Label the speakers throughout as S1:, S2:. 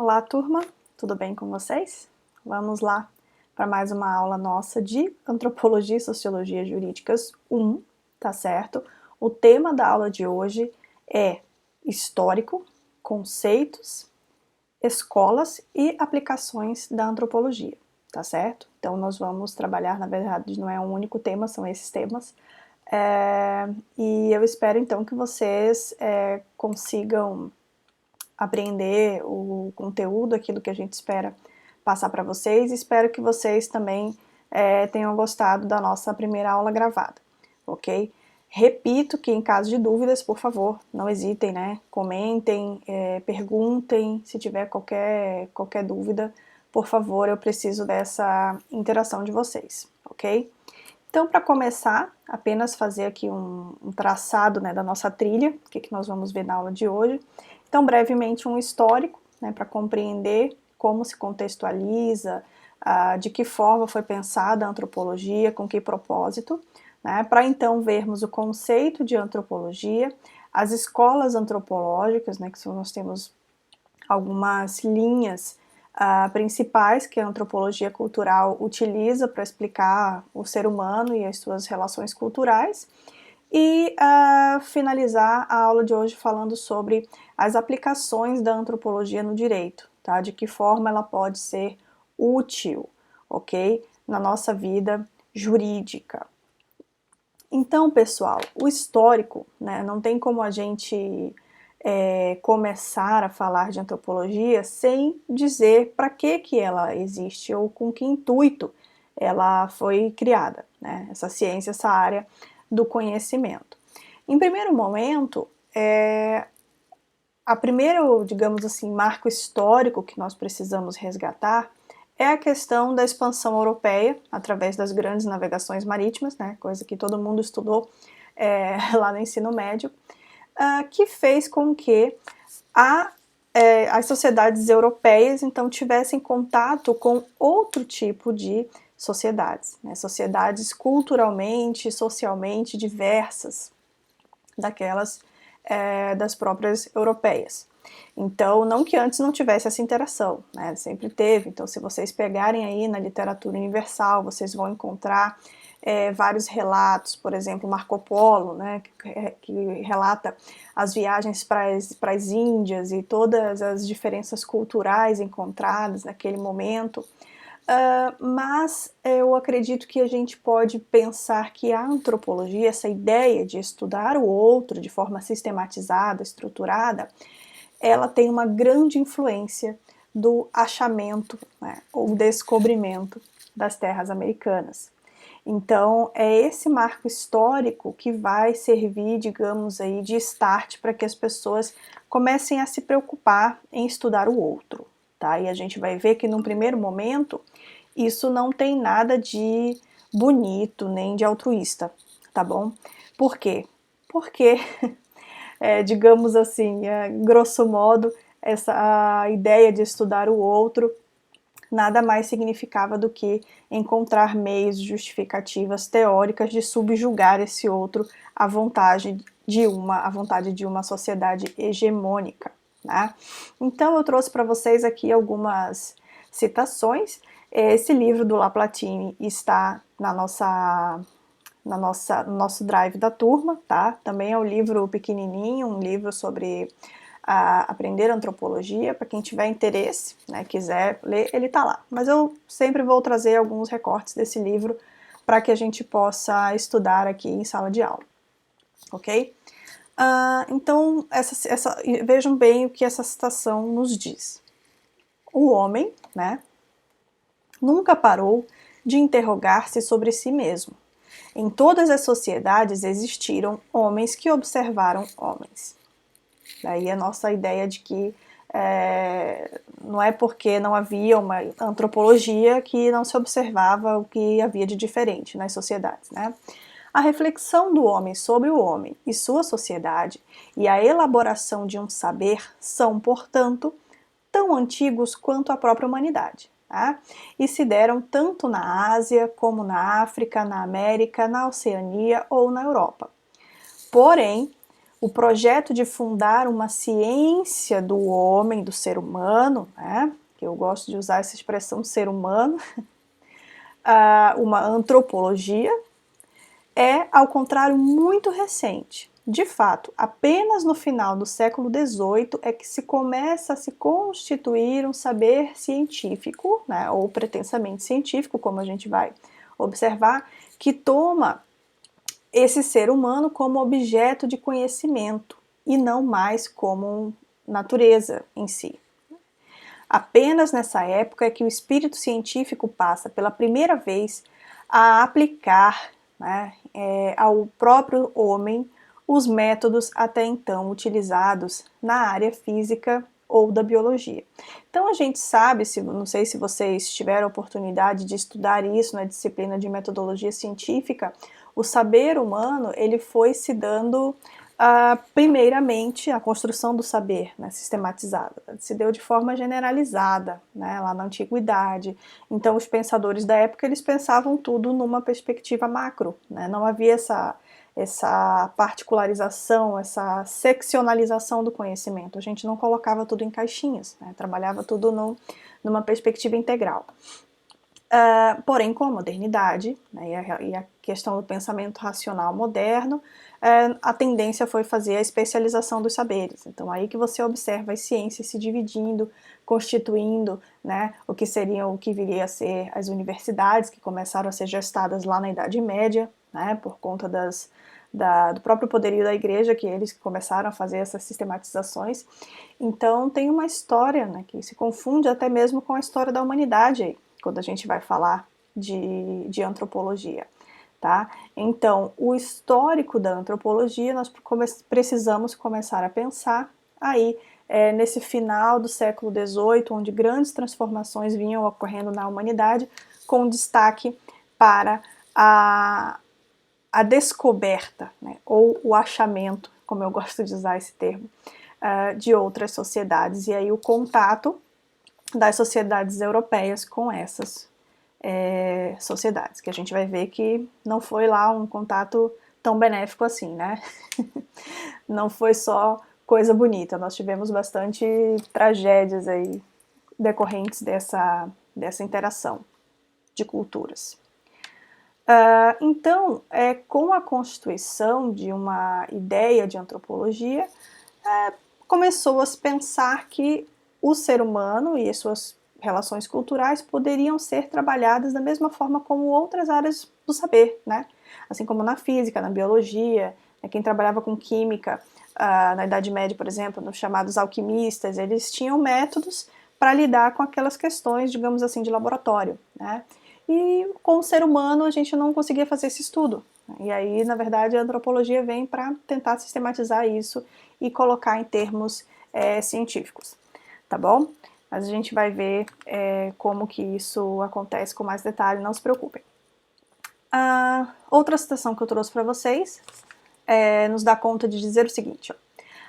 S1: Olá, turma, tudo bem com vocês? Vamos lá para mais uma aula nossa de Antropologia e Sociologia Jurídicas 1, tá certo? O tema da aula de hoje é histórico, conceitos, escolas e aplicações da antropologia, tá certo? Então nós vamos trabalhar, na verdade não é um único tema, são esses temas, e eu espero então que vocês consigam aprender o conteúdo, aquilo que a gente espera passar para vocês. Espero que vocês também tenham gostado da nossa primeira aula gravada, ok? Repito que em caso de dúvidas, por favor, não hesitem, né? Comentem, perguntem, se tiver qualquer dúvida, por favor, eu preciso dessa interação de vocês, ok? Então, para começar, apenas fazer aqui um traçado, né, da nossa trilha, o que nós vamos ver na aula de hoje. Então, brevemente, um histórico, né, para compreender como se contextualiza, de que forma foi pensada a antropologia, com que propósito, né, para então vermos o conceito de antropologia, as escolas antropológicas, né, que nós temos algumas linhas principais que a antropologia cultural utiliza para explicar o ser humano e as suas relações culturais, e finalizar a aula de hoje falando sobre as aplicações da antropologia no direito, tá? De que forma ela pode ser útil, ok? Na nossa vida jurídica. Então, pessoal, o histórico, né, não tem como a gente começar a falar de antropologia sem dizer para que ela existe ou com que intuito ela foi criada, né, essa ciência, essa área do conhecimento. Em primeiro momento, a primeiro, digamos assim, marco histórico que nós precisamos resgatar é a questão da expansão europeia através das grandes navegações marítimas, né, coisa que todo mundo estudou lá no ensino médio, que fez com que as sociedades europeias então tivessem contato com outro tipo de sociedades, né, sociedades culturalmente, socialmente diversas daquelas das próprias europeias. Então, não que antes não tivesse essa interação, né? Sempre teve. Então, se vocês pegarem aí na literatura universal, vocês vão encontrar vários relatos, por exemplo, Marco Polo, né, que relata as viagens para as Índias e todas as diferenças culturais encontradas naquele momento. Mas eu acredito que a gente pode pensar que a antropologia, essa ideia de estudar o outro de forma sistematizada, estruturada, ela tem uma grande influência do achamento, né, ou descobrimento das terras americanas. Então, é esse marco histórico que vai servir, digamos aí, de start para que as pessoas comecem a se preocupar em estudar o outro, tá? E a gente vai ver que num primeiro momento isso não tem nada de bonito nem de altruísta, tá bom? Por quê? Porque, digamos assim, grosso modo, a ideia de estudar o outro nada mais significava do que encontrar meios e justificativas teóricas de subjugar esse outro à vontade de uma sociedade hegemônica, né? Então eu trouxe para vocês aqui algumas citações. Esse livro do Laplatine está no nosso drive da turma, tá? Também é um livro pequenininho, um livro sobre aprender antropologia, para quem tiver interesse, né, quiser ler, ele tá lá. Mas eu sempre vou trazer alguns recortes desse livro para que a gente possa estudar aqui em sala de aula, ok? Então, vejam bem o que essa citação nos diz. O homem, né, nunca parou de interrogar-se sobre si mesmo. Em todas as sociedades existiram homens que observaram homens. Daí a nossa ideia de que não é porque não havia uma antropologia que não se observava o que havia de diferente nas sociedades, né? A reflexão do homem sobre o homem e sua sociedade e a elaboração de um saber são, portanto, tão antigos quanto a própria humanidade, tá? E se deram tanto na Ásia como na África, na América, na Oceania ou na Europa. Porém, o projeto de fundar uma ciência do homem, do ser humano, né, que eu gosto de usar essa expressão ser humano, uma antropologia, é, ao contrário, muito recente. De fato, apenas no final do século XVIII é que se começa a se constituir um saber científico, né, ou pretensamente científico, como a gente vai observar, que toma esse ser humano como objeto de conhecimento e não mais como natureza em si. Apenas nessa época é que o espírito científico passa pela primeira vez a aplicar, né, ao próprio homem os métodos até então utilizados na área física ou da biologia. Então a gente sabe, não sei se vocês tiveram a oportunidade de estudar isso na disciplina de metodologia científica, o saber humano ele foi se dando primeiramente, a construção do saber, né, sistematizada, se deu de forma generalizada, né, lá na antiguidade. Então, os pensadores da época, eles pensavam tudo numa perspectiva macro, né, não havia essa particularização, essa seccionalização do conhecimento. A gente não colocava tudo em caixinhas, né, trabalhava tudo numa perspectiva integral. Porém, com a modernidade, né, e a questão do pensamento racional moderno, a tendência foi fazer a especialização dos saberes. Então, aí que você observa as ciências se dividindo, constituindo, né, o que viria a ser as universidades, que começaram a ser gestadas lá na Idade Média, né, por conta do próprio poderio da igreja, que eles começaram a fazer essas sistematizações. Então, tem uma história, né, que se confunde até mesmo com a história da humanidade aí, quando a gente vai falar de antropologia, tá? Então, o histórico da antropologia, nós precisamos começar a pensar aí nesse final do século XVIII, onde grandes transformações vinham ocorrendo na humanidade, com destaque para a descoberta, né, ou o achamento, como eu gosto de usar esse termo, de outras sociedades, e aí o contato das sociedades europeias com essas sociedades, que a gente vai ver que não foi lá um contato tão benéfico assim, né? Não foi só coisa bonita, nós tivemos bastante tragédias aí decorrentes dessa interação de culturas. Então, com a constituição de uma ideia de antropologia, começou a se pensar que o ser humano e as suas relações culturais poderiam ser trabalhadas da mesma forma como outras áreas do saber, né? Assim como na física, na biologia, né? Quem trabalhava com química na Idade Média, por exemplo, nos chamados alquimistas, eles tinham métodos para lidar com aquelas questões, digamos assim, de laboratório, né? E com o ser humano a gente não conseguia fazer esse estudo. E aí, na verdade, a antropologia vem para tentar sistematizar isso e colocar em termos científicos, tá bom? Mas a gente vai ver como que isso acontece com mais detalhe, não se preocupem. Outra citação que eu trouxe para vocês nos dá conta de dizer o seguinte, ó.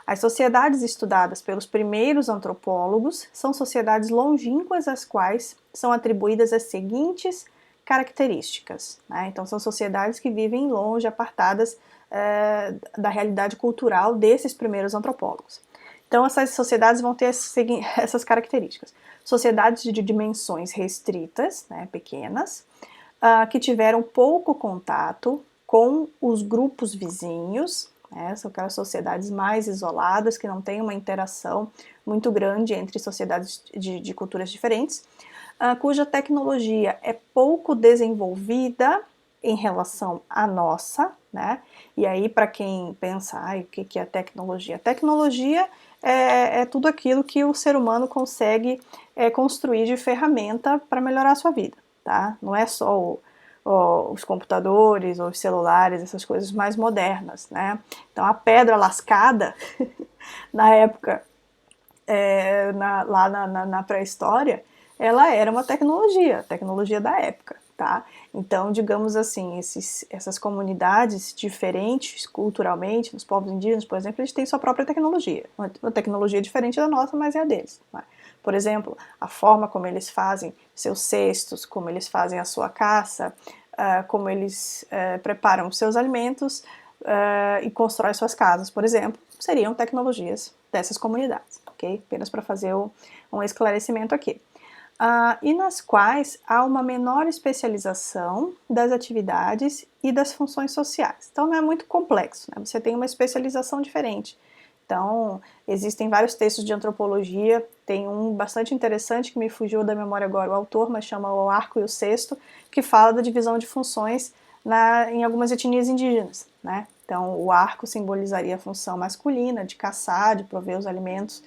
S1: As sociedades estudadas pelos primeiros antropólogos são sociedades longínquas às quais são atribuídas as seguintes características, né? Então são sociedades que vivem longe, apartadas da realidade cultural desses primeiros antropólogos. Então essas sociedades vão ter essas características. Sociedades de dimensões restritas, né, pequenas, que tiveram pouco contato com os grupos vizinhos, né, são aquelas sociedades mais isoladas, que não têm uma interação muito grande entre sociedades de culturas diferentes, cuja tecnologia é pouco desenvolvida em relação à nossa, né? E aí, para quem pensa, o que é tecnologia? Tecnologia é tudo aquilo que o ser humano consegue construir de ferramenta para melhorar a sua vida, tá? Não é só os computadores, ou os celulares, essas coisas mais modernas, né? Então a pedra lascada, na época, lá na pré-história, ela era uma tecnologia da época, tá? Então, digamos assim, essas comunidades diferentes culturalmente, os povos indígenas, por exemplo, eles têm sua própria tecnologia, uma tecnologia diferente da nossa, mas é a deles, né? Por exemplo, a forma como eles fazem seus cestos, como eles fazem a sua caça, como eles preparam os seus alimentos, e constrói suas casas, por exemplo, seriam tecnologias dessas comunidades, ok? Apenas para fazer um esclarecimento aqui. E nas quais há uma menor especialização das atividades e das funções sociais. Então não é muito complexo, né? Você tem uma especialização diferente. Então, existem vários textos de antropologia, tem um bastante interessante que me fugiu da memória agora o autor, mas chama O Arco e o Cesto, que fala da divisão de funções em algumas etnias indígenas, né? Então, o arco simbolizaria a função masculina, de caçar, de prover os alimentos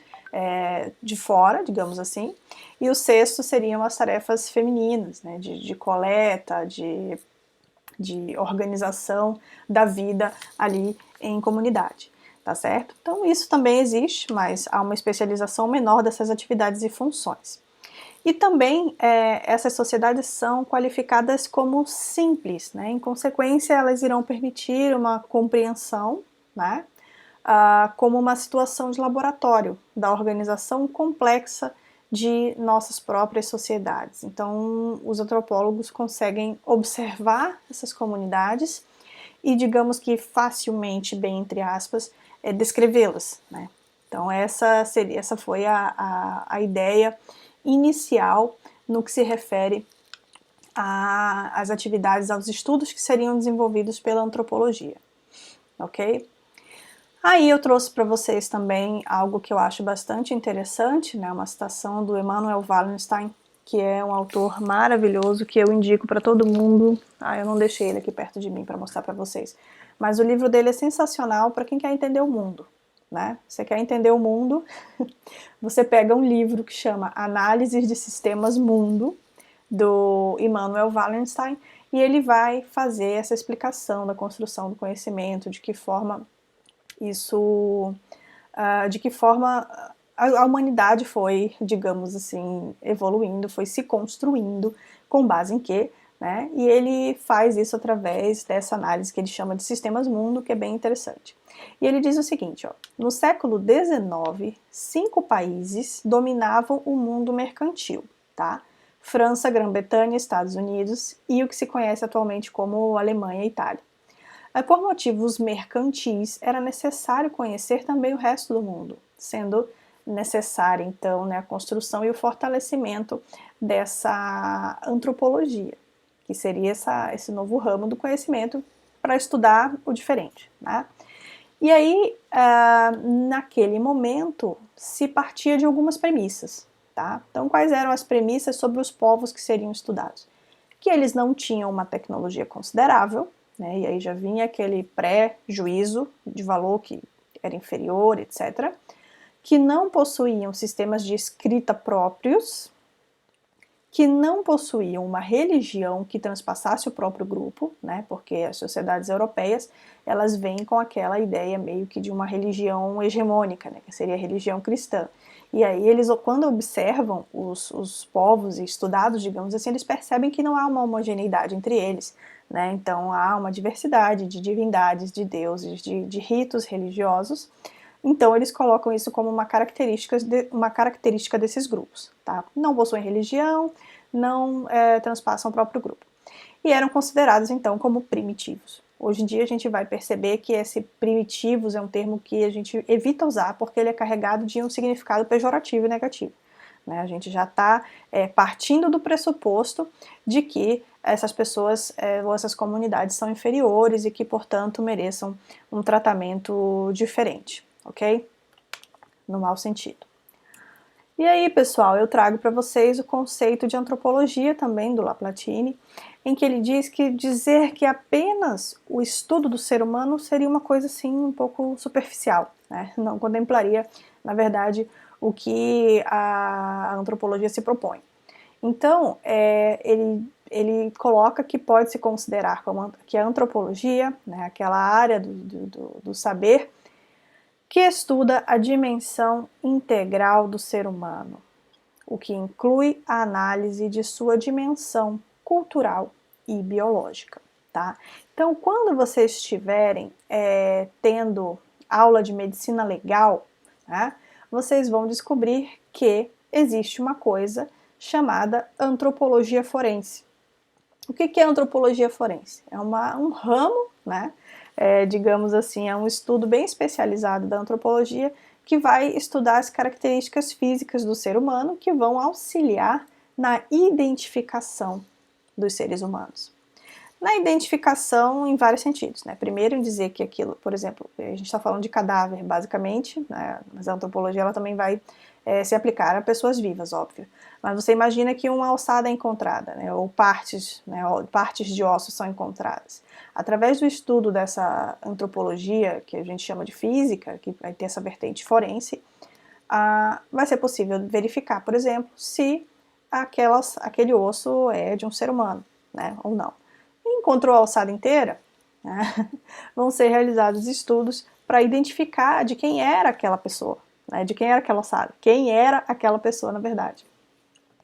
S1: de fora, digamos assim, e o cesto seriam as tarefas femininas, né? De coleta, de organização da vida ali em comunidade. Tá certo? Então isso também existe, mas há uma especialização menor dessas atividades e funções. E também essas sociedades são qualificadas como simples, né? Em consequência, elas irão permitir uma compreensão, né? Como uma situação de laboratório da organização complexa de nossas próprias sociedades. Então, os antropólogos conseguem observar essas comunidades e, digamos que facilmente, bem entre aspas, descrevê-las, né? Então essa foi a ideia inicial no que se refere às atividades, aos estudos que seriam desenvolvidos pela antropologia, ok? Aí eu trouxe para vocês também algo que eu acho bastante interessante, né? Uma citação do Emanuel Wallenstein, que é um autor maravilhoso que eu indico para todo mundo. Eu não deixei ele aqui perto de mim para mostrar para vocês. Mas o livro dele é sensacional para quem quer entender o mundo, né? Você quer entender o mundo, você pega um livro que chama Análises de Sistemas Mundo, do Emanuel Wallenstein, e ele vai fazer essa explicação da construção do conhecimento, de que forma a humanidade foi, digamos assim, evoluindo, foi se construindo, com base em quê, né? E ele faz isso através dessa análise que ele chama de sistemas mundo, que é bem interessante. E ele diz o seguinte, ó, no século XIX, 5 países dominavam o mundo mercantil, tá? França, Grã-Bretanha, Estados Unidos e o que se conhece atualmente como Alemanha e Itália. Por motivos mercantis, era necessário conhecer também o resto do mundo, sendo necessária, então, né, a construção e o fortalecimento dessa antropologia, que seria esse novo ramo do conhecimento para estudar o diferente, né? E aí, naquele momento, se partia de algumas premissas, tá? Então, quais eram as premissas sobre os povos que seriam estudados? Que eles não tinham uma tecnologia considerável, né? E aí já vinha aquele pré-juízo de valor que era inferior, etc. Que não possuíam sistemas de escrita próprios, que não possuíam uma religião que transpassasse o próprio grupo, né? Porque as sociedades europeias, elas vêm com aquela ideia meio que de uma religião hegemônica, né? Que seria a religião cristã. E aí eles, quando observam os povos estudados, digamos assim, eles percebem que não há uma homogeneidade entre eles, né? Então há uma diversidade de divindades, de deuses, de ritos religiosos. Então eles colocam isso como uma característica desses grupos, tá? Não possuem religião, não transpassam o próprio grupo. E eram considerados então como primitivos. Hoje em dia a gente vai perceber que esse primitivos é um termo que a gente evita usar porque ele é carregado de um significado pejorativo e negativo. Né? A gente já está partindo do pressuposto de que essas pessoas ou essas comunidades são inferiores e que, portanto, mereçam um tratamento diferente, ok? No mau sentido. E aí, pessoal, eu trago para vocês o conceito de antropologia também do Laplatine, em que ele diz que dizer que apenas o estudo do ser humano seria uma coisa assim um pouco superficial, né? Não contemplaria, na verdade, o que a antropologia se propõe. Então, ele coloca que pode se considerar como que a antropologia, né, aquela área do saber, que estuda a dimensão integral do ser humano, o que inclui a análise de sua dimensão cultural e biológica, tá? Então, quando vocês estiverem tendo aula de medicina legal, né, vocês vão descobrir que existe uma coisa chamada antropologia forense. O que é antropologia forense? É um ramo, né, digamos assim, é um estudo bem especializado da antropologia que vai estudar as características físicas do ser humano que vão auxiliar na identificação dos seres humanos. Na identificação em vários sentidos, né? Primeiro em dizer que aquilo, por exemplo, a gente está falando de cadáver, basicamente, né? Mas a antropologia ela também vai se aplicar a pessoas vivas, óbvio. Mas você imagina que uma ossada é encontrada, né? Ou partes, né? Partes de ossos são encontradas. Através do estudo dessa antropologia, que a gente chama de física, que vai ter essa vertente forense, vai ser possível verificar, por exemplo, se aquele osso é de um ser humano, né? Ou não. Encontrou a ossada inteira, né, vão ser realizados estudos para identificar de quem era aquela pessoa, né, de quem era aquela ossada, quem era aquela pessoa na verdade.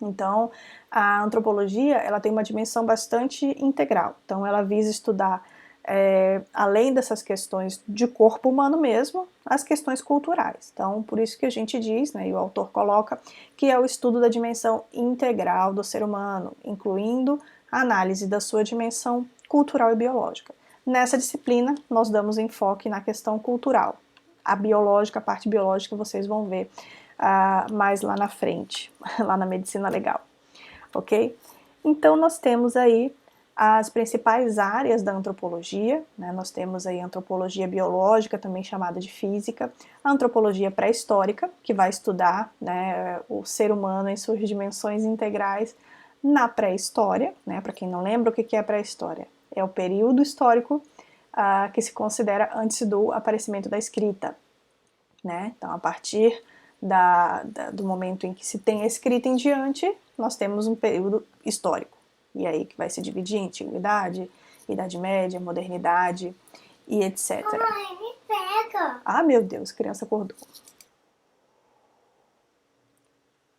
S1: Então, a antropologia ela tem uma dimensão bastante integral, então ela visa estudar, além dessas questões de corpo humano mesmo, as questões culturais. Então, por isso que a gente diz, né, e o autor coloca, que é o estudo da dimensão integral do ser humano, incluindo a análise da sua dimensão cultural e biológica. Nessa disciplina, nós damos enfoque na questão cultural. A biológica, a parte biológica, vocês vão ver mais lá na frente, lá na medicina legal, ok? Então, nós temos aí as principais áreas da antropologia, né? Nós temos aí a antropologia biológica, também chamada de física, a antropologia pré-histórica, que vai estudar, né, o ser humano em suas dimensões integrais na pré-história, né? Para quem não lembra o que é a pré-história, é o período histórico que se considera antes do aparecimento da escrita, né? Então, a partir do momento em que se tem a escrita em diante, nós temos um período histórico. E aí que vai se dividir em antiguidade, idade média, modernidade e etc.
S2: Mamãe, me pega!
S1: Ah, meu Deus, criança acordou.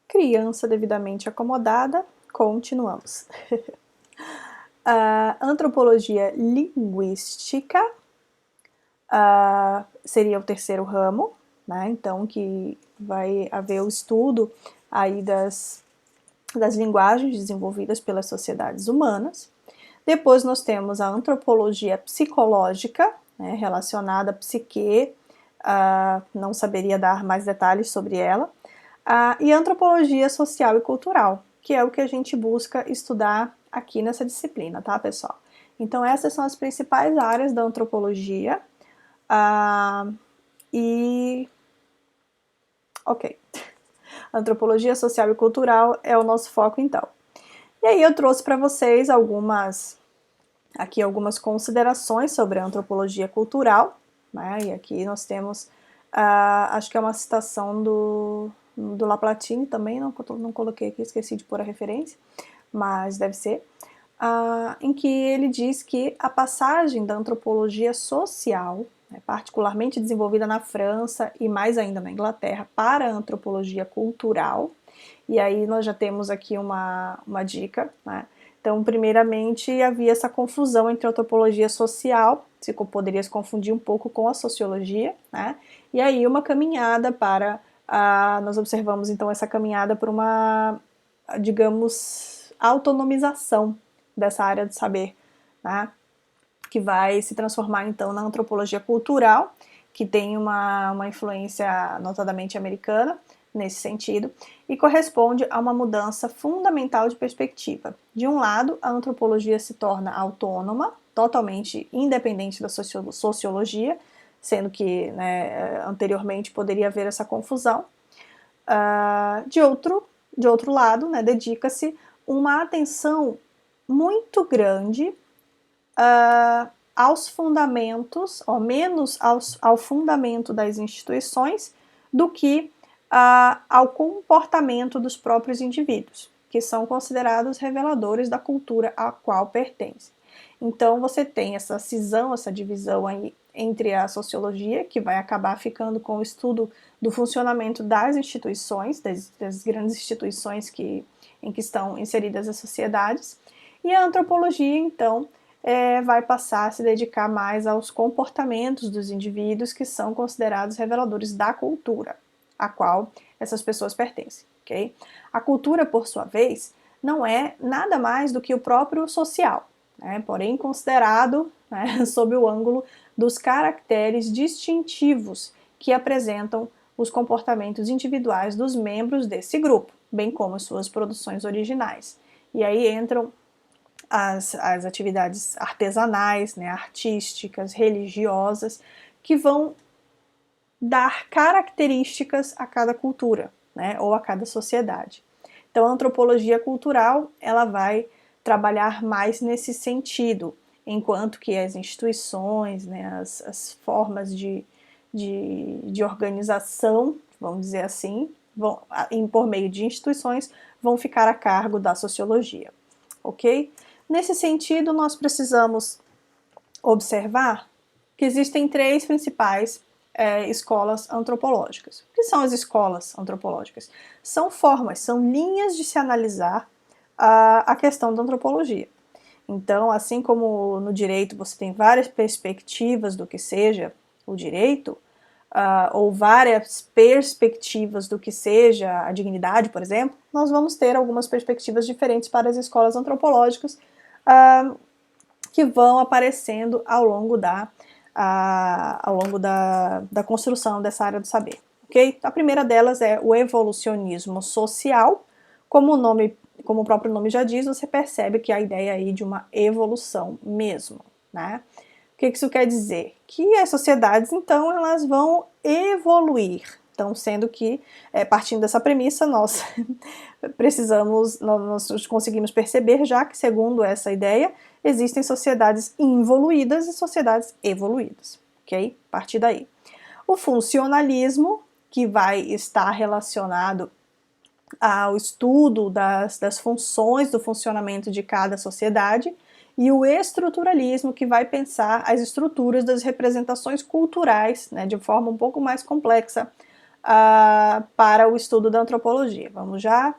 S1: Criança devidamente acomodada, continuamos. A antropologia linguística seria o terceiro ramo, né? Então que vai haver o estudo aí das linguagens desenvolvidas pelas sociedades humanas. Depois nós temos a antropologia psicológica, né, relacionada à psique, não saberia dar mais detalhes sobre ela, e a antropologia social e cultural, que é o que a gente busca estudar aqui nessa disciplina, tá, pessoal? Então essas são as principais áreas da antropologia, ok. Antropologia social e cultural é o nosso foco, então. E aí eu trouxe para vocês algumas considerações sobre a antropologia cultural, né? E aqui nós temos, acho que é uma citação do Laplatine também, não coloquei aqui, esqueci de pôr a referência, mas deve ser, em que ele diz que a passagem da antropologia social, né, particularmente desenvolvida na França e mais ainda na Inglaterra, para a antropologia cultural, e aí nós já temos aqui uma dica, né? Então, primeiramente, havia essa confusão entre a antropologia social, se poderia se confundir um pouco com a sociologia, né? E aí uma caminhada para, nós observamos então essa caminhada para uma, digamos, autonomização dessa área de saber, né? Que vai se transformar então na antropologia cultural, que tem uma influência notadamente americana nesse sentido, e corresponde a uma mudança fundamental de perspectiva. De um lado, a antropologia se torna autônoma, totalmente independente da sociologia, sendo que, né, anteriormente poderia haver essa confusão. De outro lado, né, dedica-se uma atenção muito grande aos fundamentos, ou menos ao fundamento das instituições, do que ao comportamento dos próprios indivíduos, que são considerados reveladores da cultura a qual pertence. Então você tem essa cisão, essa divisão aí entre a sociologia, que vai acabar ficando com o estudo do funcionamento das instituições, das grandes instituições em que estão inseridas as sociedades, e a antropologia, então, vai passar a se dedicar mais aos comportamentos dos indivíduos que são considerados reveladores da cultura a qual essas pessoas pertencem, ok? A cultura, por sua vez, não é nada mais do que o próprio social, né? Porém considerado né, sob o ângulo dos caracteres distintivos que apresentam os comportamentos individuais dos membros desse grupo, bem como suas produções originais. E aí entram as atividades artesanais, né, artísticas, religiosas, que vão dar características a cada cultura, né, ou a cada sociedade. Então, a antropologia cultural, ela vai trabalhar mais nesse sentido, enquanto que as instituições, né, as formas de organização, vamos dizer assim, por meio de instituições, vão ficar a cargo da sociologia, ok? Nesse sentido, nós precisamos observar que existem três principais escolas antropológicas. O que são as escolas antropológicas? São formas, são linhas de se analisar a questão da antropologia. Então, assim como no direito você tem várias perspectivas do que seja o direito, ou várias perspectivas do que seja a dignidade, por exemplo, nós vamos ter algumas perspectivas diferentes para as escolas antropológicas que vão aparecendo ao longo da construção dessa área do saber. Okay? A primeira delas é o evolucionismo social. Como o próprio nome já diz, você percebe que a ideia aí de uma evolução mesmo, né? O que isso quer dizer? Que as sociedades, então, elas vão evoluir. Então, sendo que, partindo dessa premissa, nós conseguimos perceber já que, segundo essa ideia, existem sociedades involuídas e sociedades evoluídas, ok? A partir daí. O funcionalismo, que vai estar relacionado ao estudo das funções do funcionamento de cada sociedade, e o estruturalismo, que vai pensar as estruturas das representações culturais, né, de forma um pouco mais complexa, para o estudo da antropologia. Vamos já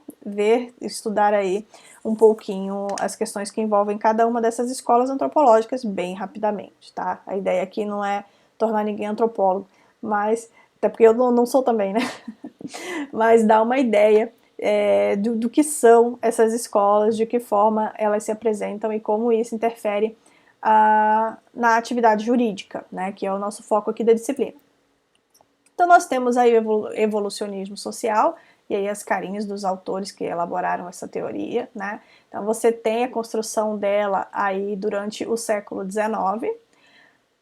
S1: estudar aí um pouquinho as questões que envolvem cada uma dessas escolas antropológicas bem rapidamente, tá? A ideia aqui não é tornar ninguém antropólogo, mas, até porque eu não sou também, né? Mas dá uma ideia do que são essas escolas, de que forma elas se apresentam e como isso interfere na atividade jurídica, né? Que é o nosso foco aqui da disciplina. Então nós temos aí o evolucionismo social, e aí as carinhas dos autores que elaboraram essa teoria, né? Então você tem a construção dela aí durante o século XIX.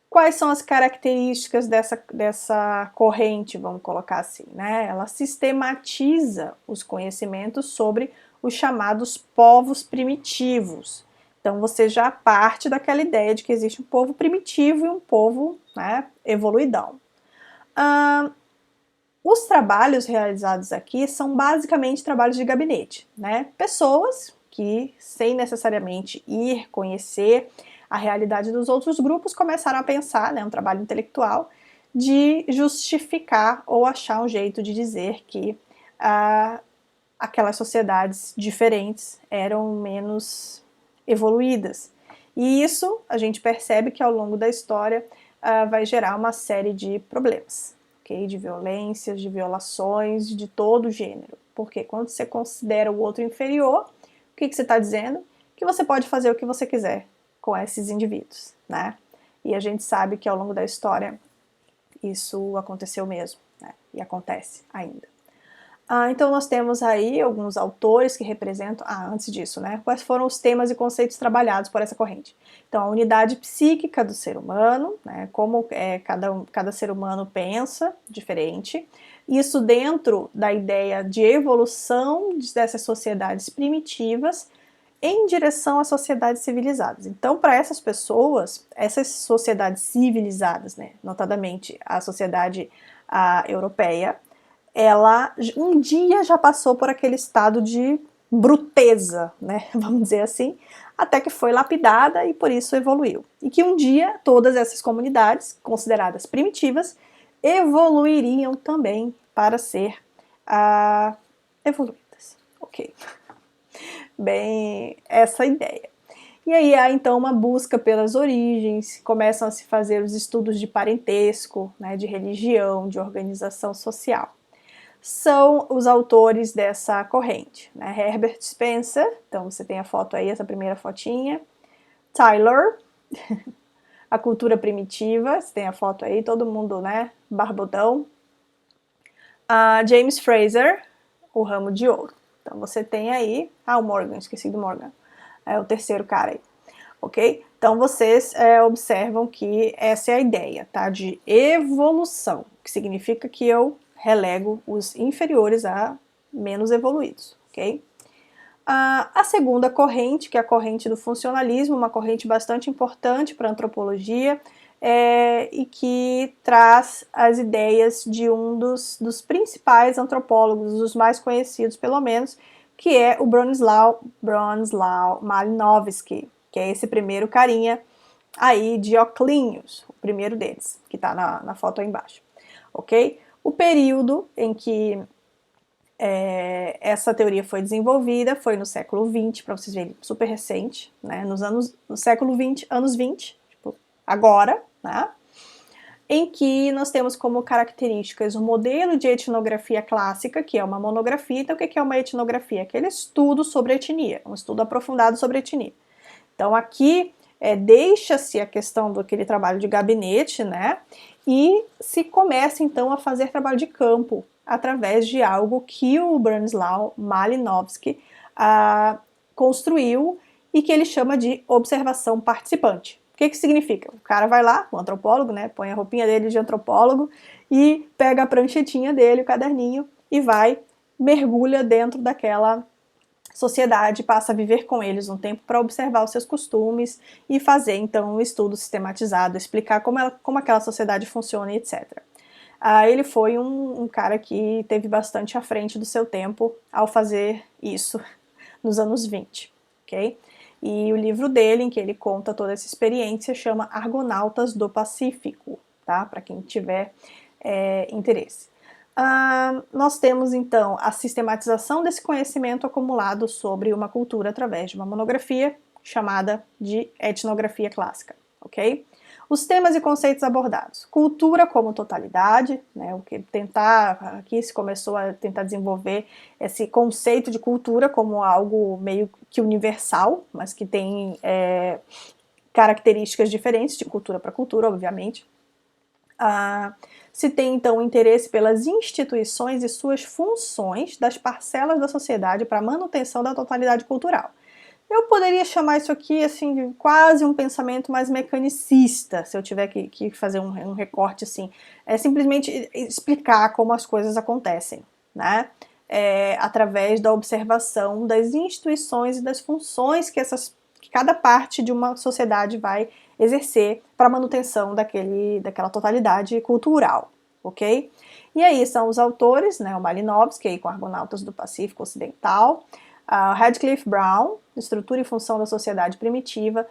S1: Quais são as características dessa corrente, vamos colocar assim, né? Ela sistematiza os conhecimentos sobre os chamados povos primitivos. Então você já parte daquela ideia de que existe um povo primitivo e um povo, né, evoluidão. Os trabalhos realizados aqui são basicamente trabalhos de gabinete, né? Pessoas que, sem necessariamente ir conhecer a realidade dos outros grupos, começaram a pensar, né, um trabalho intelectual, de justificar ou achar um jeito de dizer que aquelas sociedades diferentes eram menos evoluídas. E isso a gente percebe que ao longo da história vai gerar uma série de problemas, okay? De violências, de violações, de todo gênero. Porque quando você considera o outro inferior, o que você está dizendo? Que você pode fazer o que você quiser com esses indivíduos, né? E a gente sabe que ao longo da história isso aconteceu mesmo, né? E acontece ainda. Então nós temos aí alguns autores que representam, antes disso, né? Quais foram os temas e conceitos trabalhados por essa corrente? Então, a unidade psíquica do ser humano, né? Como cada ser humano pensa diferente. Isso dentro da ideia de evolução dessas sociedades primitivas em direção às sociedades civilizadas. Então, para essas pessoas, essas sociedades civilizadas, né? Notadamente a sociedade europeia, ela um dia já passou por aquele estado de bruteza, né, vamos dizer assim, até que foi lapidada e por isso evoluiu. E que um dia todas essas comunidades, consideradas primitivas, evoluiriam também para ser evoluídas. Ok. Bem, essa ideia. E aí há então uma busca pelas origens, começam a se fazer os estudos de parentesco, né, de religião, de organização social. São os autores dessa corrente, né? Herbert Spencer, então você tem a foto aí, essa primeira fotinha, Taylor, a cultura primitiva, você tem a foto aí, todo mundo, né, barbudão. James Fraser, o ramo de ouro. Então você tem aí, o Morgan, esqueci do Morgan, é o terceiro cara aí, ok? Então vocês observam que essa é a ideia, tá, de evolução, que significa que eu relego os inferiores a menos evoluídos, ok? A segunda corrente, que é a corrente do funcionalismo, uma corrente bastante importante para a antropologia, e que traz as ideias de um dos principais antropólogos, os mais conhecidos pelo menos, que é o Bronislaw Malinowski, que é esse primeiro carinha aí de óculos, o primeiro deles, que está na foto aí embaixo, ok? O período em que essa teoria foi desenvolvida foi no século XX, para vocês verem, super recente, né? No século XX, anos 20, tipo, agora, né? Em que nós temos como características o modelo de etnografia clássica, que é uma monografia. Então, o que é uma etnografia? Aquele estudo sobre etnia, um estudo aprofundado sobre etnia. Então, aqui deixa-se a questão daquele trabalho de gabinete, né? E se começa, então, a fazer trabalho de campo, através de algo que o Bronislaw Malinowski construiu e que ele chama de observação participante. O que significa? O cara vai lá, o antropólogo, né, põe a roupinha dele de antropólogo e pega a pranchetinha dele, o caderninho, e vai, mergulha dentro daquela sociedade, passa a viver com eles um tempo para observar os seus costumes e fazer, então, um estudo sistematizado, explicar como aquela sociedade funciona e etc. Ele foi um cara que teve bastante à frente do seu tempo ao fazer isso nos anos 20, ok? E o livro dele, em que ele conta toda essa experiência, chama Argonautas do Pacífico, tá? Para quem tiver interesse. Nós temos, então, a sistematização desse conhecimento acumulado sobre uma cultura através de uma monografia chamada de etnografia clássica, ok? Os temas e conceitos abordados. Cultura como totalidade, né, aqui se começou a tentar desenvolver esse conceito de cultura como algo meio que universal, mas que tem características diferentes de cultura para cultura, obviamente. Se tem, então, interesse pelas instituições e suas funções das parcelas da sociedade para a manutenção da totalidade cultural. Eu poderia chamar isso aqui, assim, de quase um pensamento mais mecanicista, se eu tiver que fazer um recorte, assim. É simplesmente explicar como as coisas acontecem, né? Através da observação das instituições e das funções que cada parte de uma sociedade vai exercer para a manutenção daquela totalidade cultural, ok? E aí são os autores, né, o Malinowski, aí, com Argonautas do Pacífico Ocidental, Radcliffe Brown, Estrutura e Função da Sociedade Primitiva,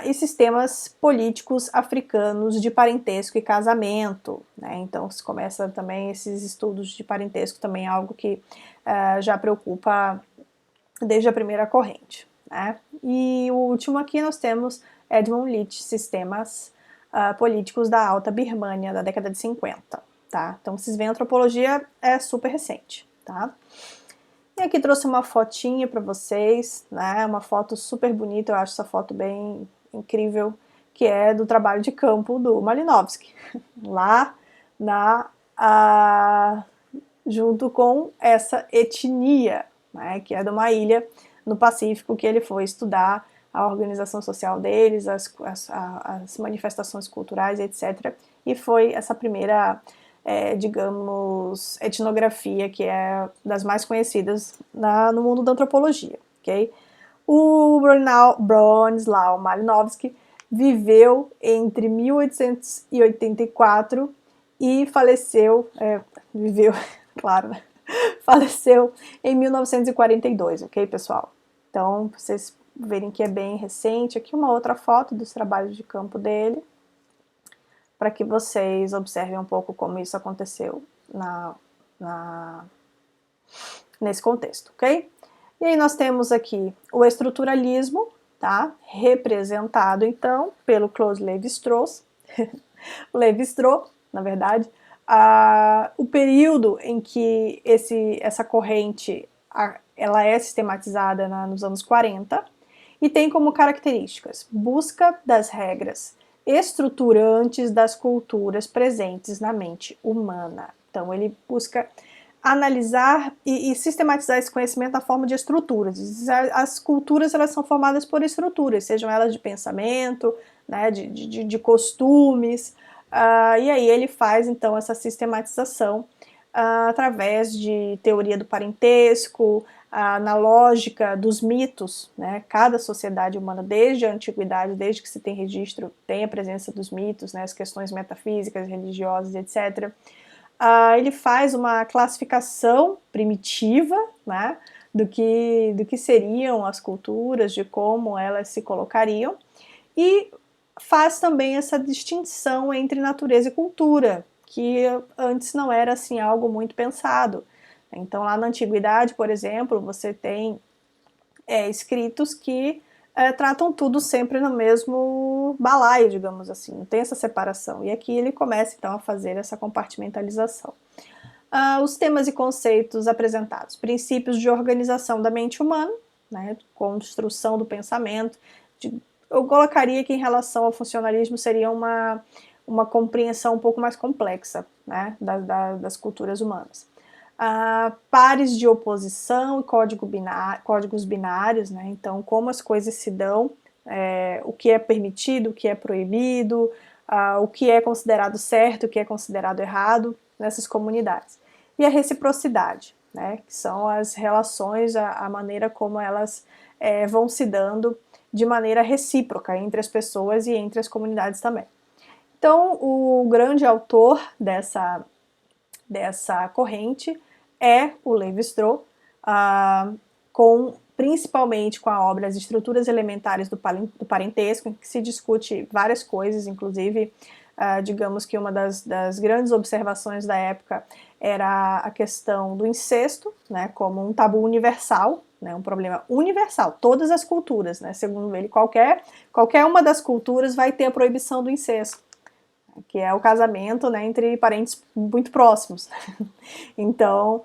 S1: e sistemas políticos africanos de parentesco e casamento, né? Então se começa também esses estudos de parentesco, também é algo que já preocupa desde a primeira corrente, né? E o último aqui nós temos Edmund Leach, Sistemas Políticos da Alta Birmânia, da década de 50, tá? Então vocês veem, a antropologia é super recente, tá? E aqui trouxe uma fotinha para vocês, né? Uma foto super bonita, eu acho essa foto bem incrível, que é do trabalho de campo do Malinowski, lá junto com essa etnia, né? Que é de uma ilha no Pacífico, que ele foi estudar a organização social deles, as manifestações culturais, etc. E foi essa primeira digamos, etnografia, que é das mais conhecidas no mundo da antropologia, ok? O Bronislaw Malinowski viveu entre 1884 e faleceu, claro, né? Faleceu em 1942, ok, pessoal? Então, pra vocês verem que é bem recente. Aqui uma outra foto dos trabalhos de campo dele, para que vocês observem um pouco como isso aconteceu nesse contexto, ok? E aí nós temos aqui o estruturalismo, tá? Representado, então, pelo Claude Lévi-Strauss, Lévi-Strauss, na verdade, o período em que essa corrente ela é sistematizada nos anos 40 e tem como características busca das regras estruturantes das culturas presentes na mente humana. Então ele busca analisar e sistematizar esse conhecimento na forma de estruturas. As culturas, elas são formadas por estruturas, sejam elas de pensamento, né, de costumes, e aí ele faz então essa sistematização através de teoria do parentesco, na lógica dos mitos, né? Cada sociedade humana, desde a antiguidade, desde que se tem registro, tem a presença dos mitos, né? As questões metafísicas, religiosas, etc. Ele faz uma classificação primitiva, né? do que seriam as culturas, de como elas se colocariam, e faz também essa distinção entre natureza e cultura, que antes não era assim algo muito pensado. Então lá na antiguidade, por exemplo, você tem escritos que tratam tudo sempre no mesmo balaio, digamos assim, não tem essa separação. E aqui ele começa então a fazer essa compartimentalização. Os temas e conceitos apresentados: princípios de organização da mente humana, né, construção do pensamento. Eu colocaria que em relação ao funcionalismo seria uma compreensão um pouco mais complexa, né, das culturas humanas. Pares de oposição e códigos binários, né, então como as coisas se dão, o que é permitido, o que é proibido, o que é considerado certo, o que é considerado errado nessas comunidades. E a reciprocidade, né, que são as relações, a maneira como elas vão se dando de maneira recíproca entre as pessoas e entre as comunidades também. Então, o grande autor dessa corrente é o Levi-Strauss, principalmente com a obra As Estruturas Elementares do Parentesco, em que se discute várias coisas, inclusive, digamos que uma das grandes observações da época era a questão do incesto, né, como um tabu universal, né, um problema universal, todas as culturas, né, segundo ele, qualquer uma das culturas vai ter a proibição do incesto, que é o casamento, né, entre parentes muito próximos. Então,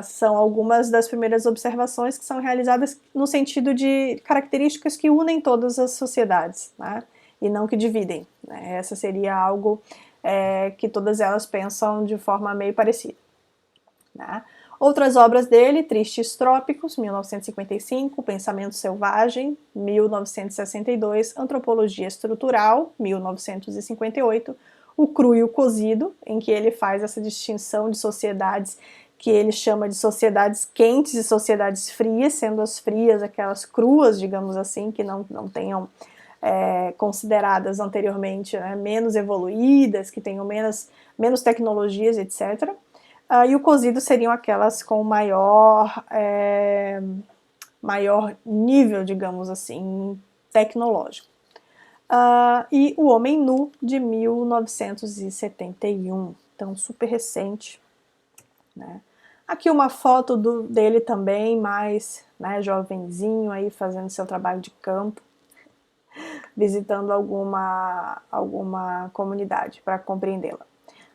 S1: são algumas das primeiras observações que são realizadas no sentido de características que unem todas as sociedades, né, e não que dividem. Né. Essa seria algo que todas elas pensam de forma meio parecida. Né. Outras obras dele: Tristes Trópicos, 1955, Pensamento Selvagem, 1962, Antropologia Estrutural, 1958, O Cru e o Cozido, em que ele faz essa distinção de sociedades que ele chama de sociedades quentes e sociedades frias, sendo as frias aquelas cruas, digamos assim, que não tenham consideradas anteriormente, né, menos evoluídas, que tenham menos tecnologias, etc. E o cozido seriam aquelas com maior nível, digamos assim, tecnológico. E O Homem Nu, de 1971, então super recente. Né? Aqui uma foto dele também, mais, né, jovenzinho, aí fazendo seu trabalho de campo, visitando alguma comunidade para compreendê-la.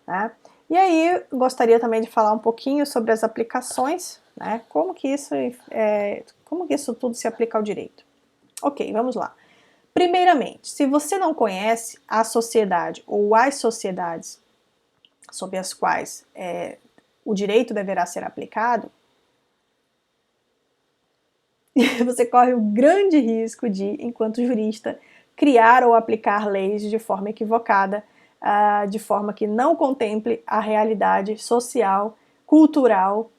S1: Né? E aí, gostaria também de falar um pouquinho sobre as aplicações, né? Como que isso tudo se aplica ao direito. Ok, vamos lá. Primeiramente, se você não conhece a sociedade ou as sociedades sob as quais o direito deverá ser aplicado, você corre o grande risco de, enquanto jurista, criar ou aplicar leis de forma equivocada, de forma que não contemple a realidade social, cultural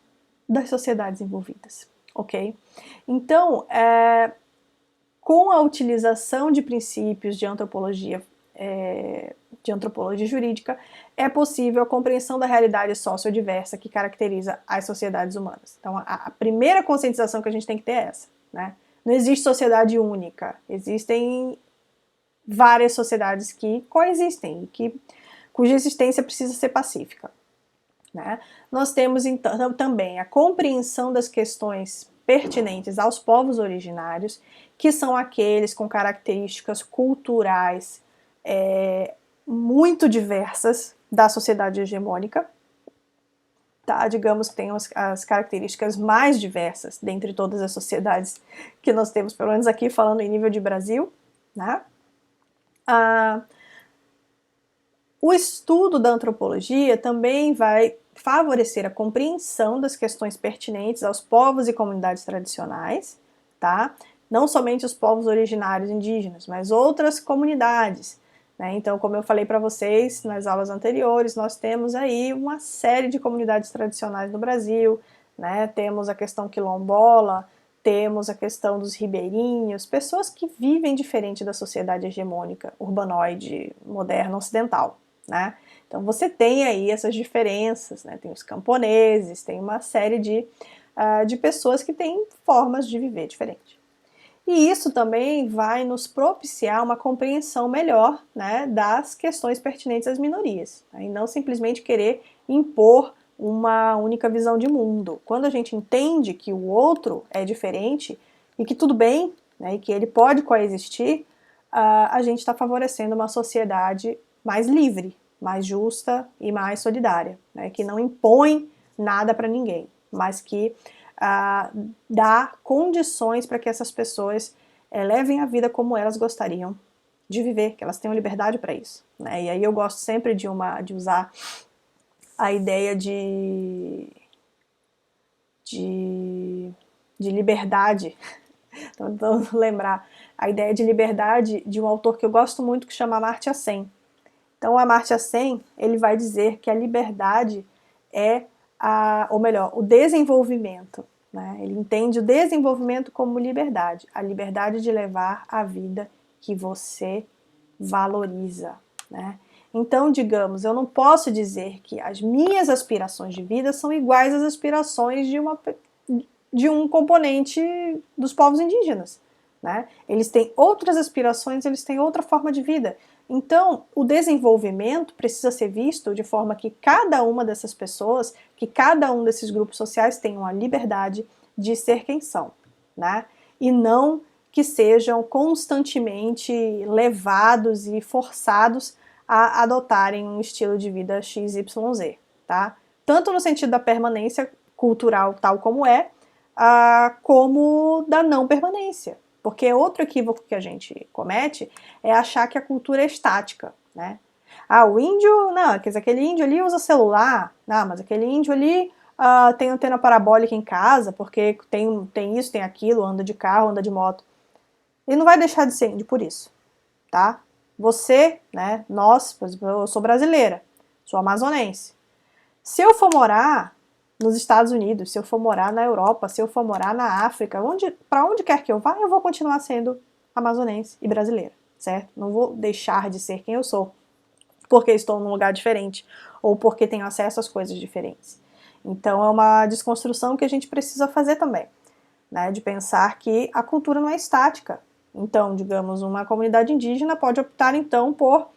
S1: das sociedades envolvidas, ok? Então, com a utilização de princípios de antropologia jurídica, é possível a compreensão da realidade sociodiversa que caracteriza as sociedades humanas. Então, a primeira conscientização que a gente tem que ter é essa, né? Não existe sociedade única, existem várias sociedades que coexistem, cuja existência precisa ser pacífica. Né? Nós temos então também a compreensão das questões pertinentes aos povos originários, que são aqueles com características culturais muito diversas da sociedade hegemônica. Tá? Digamos que tem as características mais diversas dentre todas as sociedades que nós temos, pelo menos aqui falando em nível de Brasil. Né? O estudo da antropologia também vai favorecer a compreensão das questões pertinentes aos povos e comunidades tradicionais, tá? Não somente os povos originários indígenas, mas outras comunidades, né? Então, como eu falei para vocês nas aulas anteriores, nós temos aí uma série de comunidades tradicionais no Brasil, né? Temos a questão quilombola, temos a questão dos ribeirinhos, pessoas que vivem diferente da sociedade hegemônica urbanoide moderna ocidental, né? Então você tem aí essas diferenças, né? Tem os camponeses, tem uma série de pessoas que têm formas de viver diferentes. E isso também vai nos propiciar uma compreensão melhor, né, das questões pertinentes às minorias, né, e não simplesmente querer impor uma única visão de mundo. Quando a gente entende que o outro é diferente e que tudo bem, né, e que ele pode coexistir, a gente está favorecendo uma sociedade mais livre, mais justa e mais solidária, né, que não impõe nada para ninguém, mas que dá condições para que essas pessoas levem a vida como elas gostariam de viver, que elas tenham liberdade para isso, né? E aí eu gosto sempre de usar a ideia de liberdade. Então, lembrar a ideia de liberdade de um autor que eu gosto muito, que chama Amartya Sen. Então, o Amartya Sen, ele vai dizer que a liberdade é, ou melhor, o desenvolvimento, né? Ele entende o desenvolvimento como liberdade, a liberdade de levar a vida que você valoriza, né? Então, digamos, eu não posso dizer que as minhas aspirações de vida são iguais às aspirações de um componente dos povos indígenas, né? Eles têm outras aspirações, eles têm outra forma de vida. Então, o desenvolvimento precisa ser visto de forma que cada uma dessas pessoas, que cada um desses grupos sociais tenham a liberdade de ser quem são, né? E não que sejam constantemente levados e forçados a adotarem um estilo de vida XYZ, tá? Tanto no sentido da permanência cultural tal como é, como da não permanência. Porque outro equívoco que a gente comete é achar que a cultura é estática, né? O índio, não, quer dizer, aquele índio ali usa celular, não, mas aquele índio ali tem antena parabólica em casa, porque tem isso, tem aquilo, anda de carro, anda de moto. Ele não vai deixar de ser índio por isso, tá? Você, né, nós, por exemplo, eu sou brasileira, sou amazonense. Se eu for morar nos Estados Unidos, se eu for morar na Europa, se eu for morar na África, para onde quer que eu vá, eu vou continuar sendo amazonense e brasileira, certo? Não vou deixar de ser quem eu sou, porque estou num lugar diferente, ou porque tenho acesso às coisas diferentes. Então é uma desconstrução que a gente precisa fazer também, né, de pensar que a cultura não é estática. Então, digamos, uma comunidade indígena pode optar então por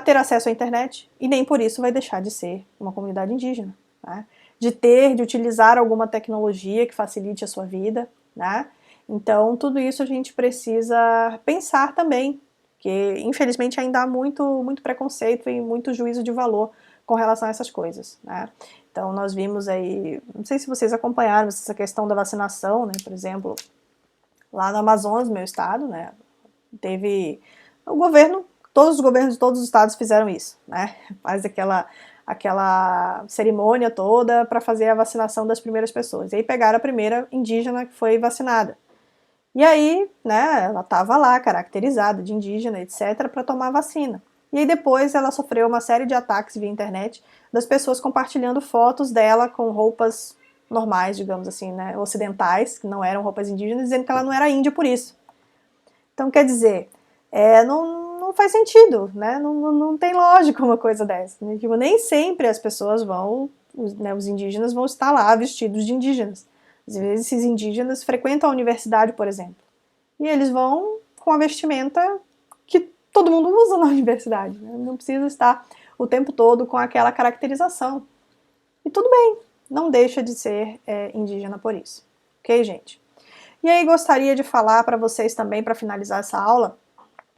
S1: ter acesso à internet, e nem por isso vai deixar de ser uma comunidade indígena, né? De utilizar alguma tecnologia que facilite a sua vida, né? Então, tudo isso a gente precisa pensar também, que infelizmente ainda há muito preconceito e muito juízo de valor com relação a essas coisas, né? Então, nós vimos aí, não sei se vocês acompanharam essa questão da vacinação, né? Por exemplo, lá no Amazonas, meu estado, né? Teve o governo, todos os governos de todos os estados fizeram isso, né? Faz aquela cerimônia toda para fazer a vacinação das primeiras pessoas. E aí pegaram a primeira indígena que foi vacinada. E aí, né, ela estava lá, caracterizada de indígena, etc., para tomar a vacina. E aí depois ela sofreu uma série de ataques via internet das pessoas compartilhando fotos dela com roupas normais, digamos assim, né, ocidentais, que não eram roupas indígenas, dizendo que ela não era índia por isso. Então, quer dizer, não faz sentido, né? Não tem lógica uma coisa dessa. Né? Tipo, nem sempre as pessoas os indígenas vão estar lá vestidos de indígenas. Às vezes esses indígenas frequentam a universidade, por exemplo, e eles vão com a vestimenta que todo mundo usa na universidade. Né? Não precisa estar o tempo todo com aquela caracterização. E tudo bem, não deixa de ser indígena por isso. Ok, gente? E aí gostaria de falar para vocês também, para finalizar essa aula,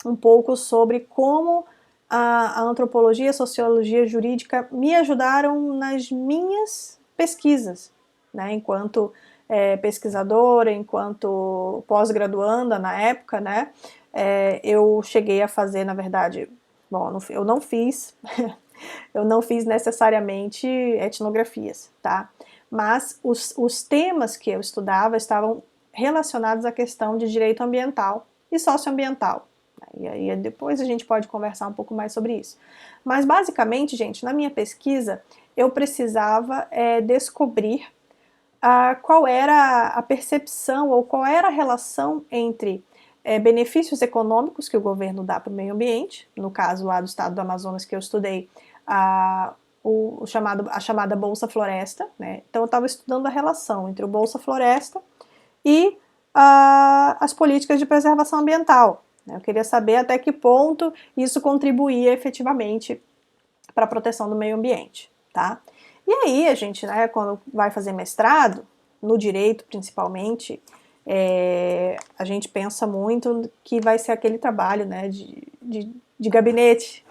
S1: um pouco sobre como a antropologia e a sociologia jurídica me ajudaram nas minhas pesquisas, né, enquanto pesquisadora, enquanto pós-graduanda na época, né, eu cheguei a fazer, na verdade, bom, eu não fiz, eu não fiz necessariamente etnografias, tá? Mas os temas que eu estudava estavam relacionados à questão de direito ambiental e socioambiental. E aí depois a gente pode conversar um pouco mais sobre isso. Mas basicamente, gente, na minha pesquisa, eu precisava descobrir qual era a percepção ou qual era a relação entre benefícios econômicos que o governo dá para o meio ambiente, no caso lá do estado do Amazonas que eu estudei, a chamada Bolsa Floresta, né? Então eu estava estudando a relação entre o Bolsa Floresta e as políticas de preservação ambiental. Eu queria saber até que ponto isso contribuía efetivamente para a proteção do meio ambiente, tá? E aí a gente, né, quando vai fazer mestrado, no direito principalmente, a gente pensa muito que vai ser aquele trabalho, né, de gabinete.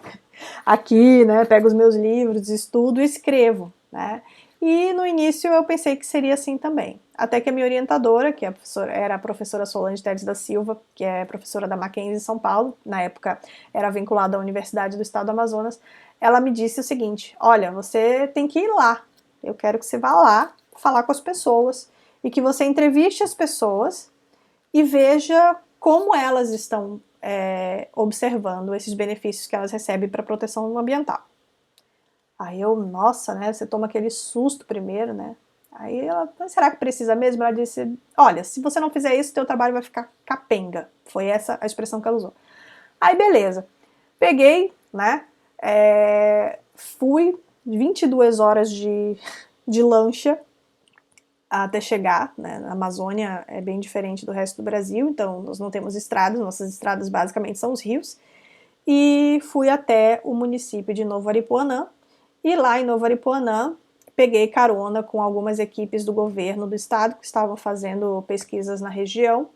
S1: Aqui, né, pego os meus livros, estudo e escrevo, né? E no início eu pensei que seria assim também. Até que a minha orientadora, que era a professora Solange Teles da Silva, que é professora da Mackenzie em São Paulo, na época era vinculada à Universidade do Estado do Amazonas, ela me disse o seguinte: olha, você tem que ir lá, eu quero que você vá lá falar com as pessoas e que você entreviste as pessoas e veja como elas estão observando esses benefícios que elas recebem para a proteção ambiental. Aí eu, nossa, né, você toma aquele susto primeiro, né? Aí ela, será que precisa mesmo? Ela disse, olha, se você não fizer isso, teu trabalho vai ficar capenga. Foi essa a expressão que ela usou. Aí beleza, peguei, né, fui 22 horas de lancha até chegar, né, na Amazônia é bem diferente do resto do Brasil, então nós não temos estradas, nossas estradas basicamente são os rios, e fui até o município de Novo Aripuanã, e lá em Novo Aripuanã peguei carona com algumas equipes do governo do estado que estavam fazendo pesquisas na região,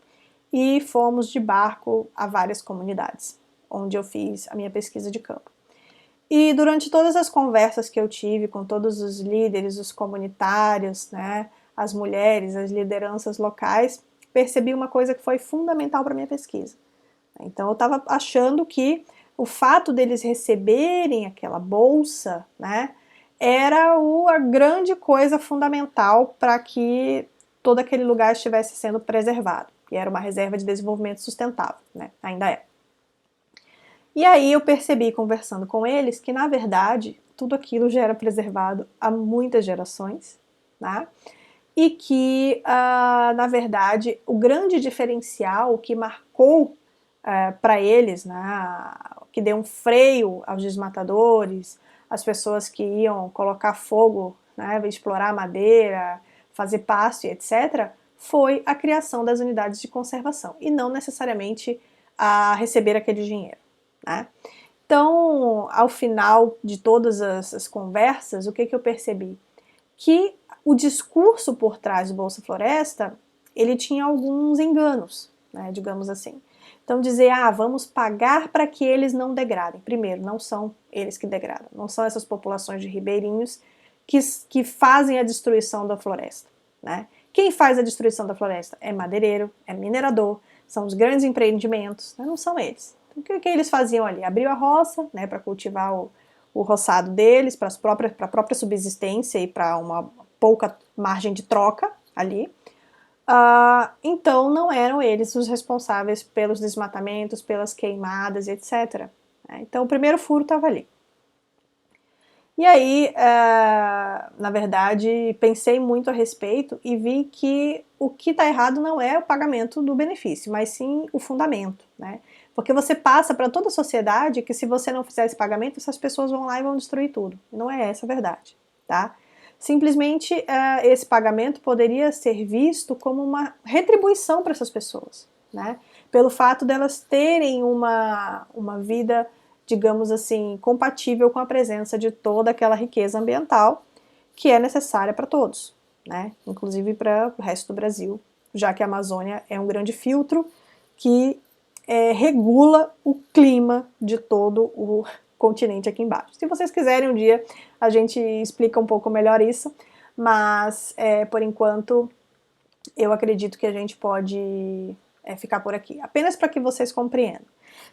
S1: e fomos de barco a várias comunidades, onde eu fiz a minha pesquisa de campo. E durante todas as conversas que eu tive com todos os líderes, os comunitários, né, as mulheres, as lideranças locais, percebi uma coisa que foi fundamental para a minha pesquisa. Então eu estava achando que o fato deles receberem aquela bolsa, né, era a grande coisa fundamental para que todo aquele lugar estivesse sendo preservado. E era uma reserva de desenvolvimento sustentável, né, ainda é. E aí eu percebi, conversando com eles, que na verdade tudo aquilo já era preservado há muitas gerações, né? E que, na verdade, o grande diferencial, o que marcou para eles, né, que deu um freio aos desmatadores, as pessoas que iam colocar fogo, né, explorar madeira, fazer pasto e etc., foi a criação das unidades de conservação, e não necessariamente a receber aquele dinheiro. Né? Então, ao final de todas as conversas, o que eu percebi? Que o discurso por trás do Bolsa Floresta, ele tinha alguns enganos, né, digamos assim. Então dizer, vamos pagar para que eles não degradem. Primeiro, não são eles que degradam, não são essas populações de ribeirinhos que fazem a destruição da floresta. Né? Quem faz a destruição da floresta é madeireiro, é minerador, são os grandes empreendimentos, né? Não são eles. O que eles faziam ali? Abriu a roça, né, para cultivar o roçado deles, para a própria subsistência e para uma pouca margem de troca ali. Então não eram eles os responsáveis pelos desmatamentos, pelas queimadas, etc. Então o primeiro furo estava ali. E aí, na verdade, pensei muito a respeito e vi que o que está errado não é o pagamento do benefício, mas sim o fundamento, né? Porque você passa para toda a sociedade que se você não fizer esse pagamento, essas pessoas vão lá e vão destruir tudo. Não é essa a verdade, tá? Simplesmente esse pagamento poderia ser visto como uma retribuição para essas pessoas, né? Pelo fato delas terem uma vida, digamos assim, compatível com a presença de toda aquela riqueza ambiental que é necessária para todos, né? Inclusive para o resto do Brasil, já que a Amazônia é um grande filtro que regula o clima de todo o continente aqui embaixo. Se vocês quiserem um dia a gente explica um pouco melhor isso, mas por enquanto eu acredito que a gente pode ficar por aqui, apenas para que vocês compreendam.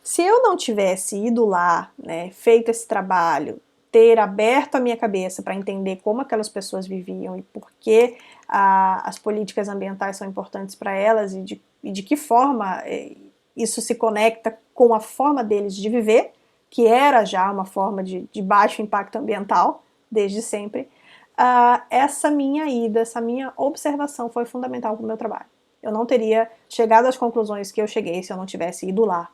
S1: Se eu não tivesse ido lá, né, feito esse trabalho, ter aberto a minha cabeça para entender como aquelas pessoas viviam e por que as políticas ambientais são importantes para elas e de que forma isso se conecta com a forma deles de viver, que era já uma forma de baixo impacto ambiental, desde sempre, essa minha ida, essa minha observação foi fundamental para o meu trabalho. Eu não teria chegado às conclusões que eu cheguei se eu não tivesse ido lá.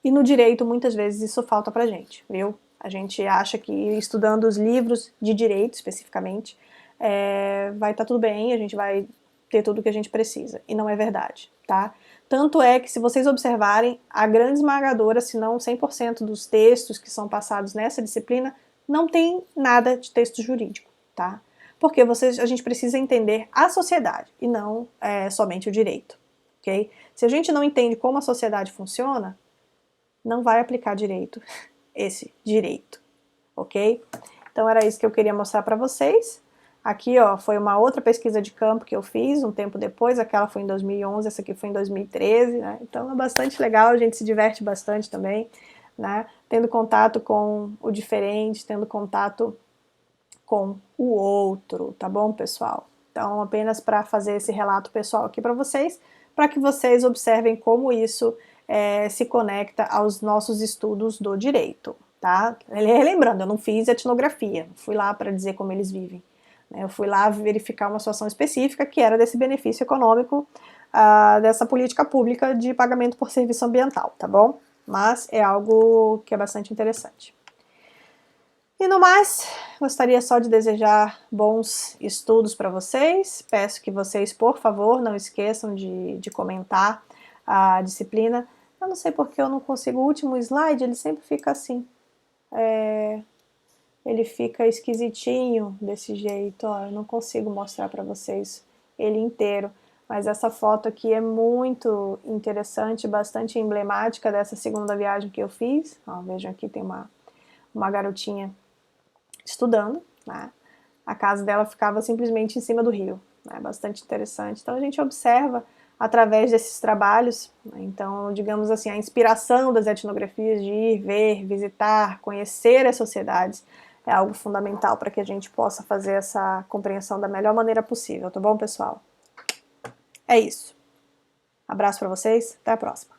S1: E no direito, muitas vezes, isso falta pra gente, viu? A gente acha que estudando os livros de direito, especificamente, vai estar tudo bem, a gente vai ter tudo que a gente precisa. E não é verdade, tá? Tanto é que, se vocês observarem, a grande esmagadora, se não 100% dos textos que são passados nessa disciplina, não tem nada de texto jurídico, tá? Porque a gente precisa entender a sociedade e não somente o direito, ok? Se a gente não entende como a sociedade funciona, não vai aplicar direito, esse direito, ok? Então era isso que eu queria mostrar para vocês. Aqui, ó, foi uma outra pesquisa de campo que eu fiz um tempo depois, aquela foi em 2011, essa aqui foi em 2013, né? Então é bastante legal, a gente se diverte bastante também, né? Tendo contato com o diferente, tendo contato com o outro, tá bom, pessoal? Então, apenas para fazer esse relato pessoal aqui para que vocês observem como isso se conecta aos nossos estudos do direito, tá? Lembrando, eu não fiz etnografia, fui lá para dizer como eles vivem. Né? Eu fui lá verificar uma situação específica que era desse benefício econômico, dessa política pública de pagamento por serviço ambiental, tá bom? Mas é algo que é bastante interessante. E no mais, gostaria só de desejar bons estudos para vocês. Peço que vocês, por favor, não esqueçam de comentar a disciplina. Eu não sei porque eu não consigo, o último slide, ele sempre fica assim. Ele fica esquisitinho desse jeito, ó, eu não consigo mostrar para vocês ele inteiro. Mas essa foto aqui é muito interessante, bastante emblemática dessa segunda viagem que eu fiz. Ó, vejam aqui, tem uma garotinha estudando, né? A casa dela ficava simplesmente em cima do rio, né? Bastante interessante. Então a gente observa através desses trabalhos, né? Então, digamos assim, a inspiração das etnografias de ir, ver, visitar, conhecer as sociedades é algo fundamental para que a gente possa fazer essa compreensão da melhor maneira possível, tá bom, pessoal? É isso. Abraço para vocês, até a próxima.